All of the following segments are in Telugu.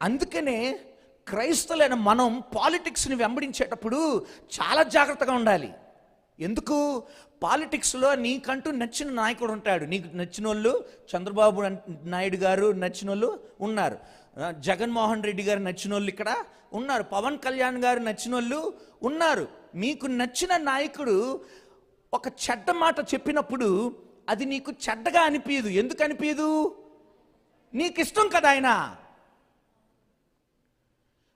అందుకనే క్రైస్తవులైన మనం పాలిటిక్స్ని వెంబడించేటప్పుడు చాలా జాగ్రత్తగా ఉండాలి. ఎందుకు? పాలిటిక్స్లో నీకంటూ నచ్చిన నాయకుడు ఉంటాడు. నీకు నచ్చిన వాళ్ళు చంద్రబాబు నాయుడు గారు నచ్చిన వాళ్ళు ఉన్నారు, జగన్మోహన్ రెడ్డి గారు నచ్చిన వాళ్ళు ఇక్కడ ఉన్నారు, పవన్ కళ్యాణ్ గారు నచ్చిన వాళ్ళు ఉన్నారు. మీకు నచ్చిన నాయకుడు ఒక చెడ్డ మాట చెప్పినప్పుడు అది నీకు చెడ్డగా అనిపించదు. ఎందుకు అనిపించదు? నీకు ఇష్టం కదా ఆయన.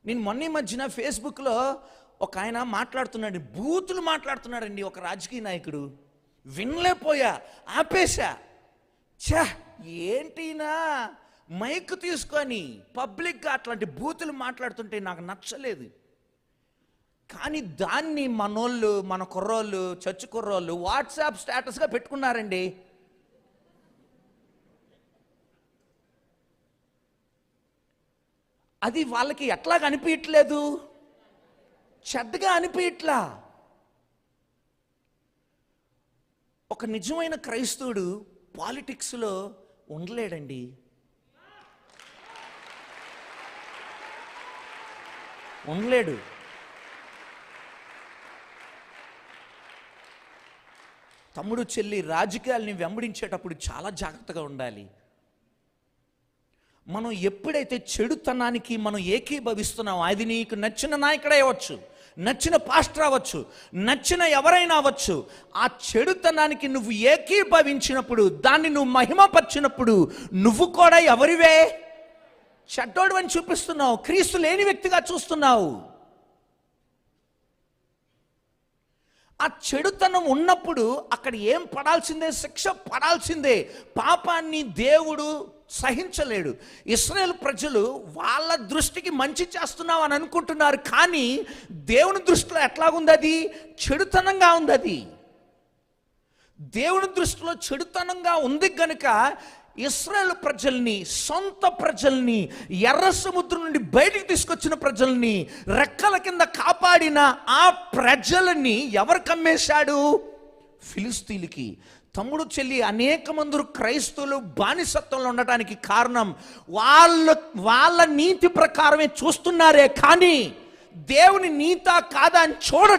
నేను మొన్న మధ్యన ఫేస్బుక్లో ఒక ఆయన మాట్లాడుతున్నాడు, బూతులు మాట్లాడుతున్నాడండి ఒక రాజకీయ నాయకుడు. వినలేపోయా, ఆపేశా. ఛా, ఏంటినా మైక్ తీసుకొని పబ్లిక్గా అట్లాంటి బూతులు మాట్లాడుతుంటే నాకు నచ్చలేదు. కానీ దాన్ని మనోళ్ళు, మన కుర్రోళ్ళు, చర్చి కుర్రోళ్ళు వాట్సాప్ స్టేటస్గా పెట్టుకున్నారండి. అది వాళ్ళకి ఎట్లాగా అనిపించట్లేదు, చెడ్డగా అనిపించట్లా. ఒక నిజమైన క్రైస్తవుడు పాలిటిక్స్లో ఉండలేడండి. ఉండలేడు. తమ్ముడు చెల్లి, రాజకీయాల్ని వెంబడించేటప్పుడు చాలా జాగ్రత్తగా ఉండాలి. మనం ఎప్పుడైతే చెడుతనానికి మనం ఏకీభవిస్తున్నామో, అది నీకు నచ్చిన నాయకుడే అవ్వచ్చు, నచ్చిన పాస్టర్ అవ్వచ్చు, నచ్చిన ఎవరైనా అవ్వచ్చు, ఆ చెడుతనానికి నువ్వు ఏకీభవించినప్పుడు, దాన్ని నువ్వు మహిమపరిచినప్పుడు నువ్వు కూడా ఎవరివే? చెడ్డోడు అని చూపిస్తున్నావు, క్రీస్తు లేని వ్యక్తిగా చూస్తున్నావు. ఆ చెడుతనం ఉన్నప్పుడు అక్కడ ఏం పడాల్సిందే? శిక్ష పడాల్సిందే. పాపాన్ని దేవుడు సహించలేడు. ఇశ్రాయేలు ప్రజలు వాళ్ళ దృష్టికి మంచి చేస్తున్నావు అని అనుకుంటున్నారు, కానీ దేవుని దృష్టిలో ఎట్లాగుంది? అది చెడుతనంగా ఉంది. అది దేవుని దృష్టిలో చెడుతనంగా ఉంది గనుక ఇశ్రాయేలు ప్రజల్ని, సొంత ప్రజల్ని, ఎర్ర సముద్రం నుండి బయటికి తీసుకొచ్చిన ప్రజల్ని, రెక్కల కింద కాపాడిన ఆ ప్రజలని ఎవరు కమ్మేశాడు? ఫిలిస్తీన్లకి. తమ్ముడు చెల్లి, అనేక మంది క్రైస్తవులు బానిసత్వంలో ఉండటానికి కారణం వాళ్ళ నీతి ప్రకారమే చూస్తున్నారే, కానీ దేవుని నీతా కాదా అని చూడ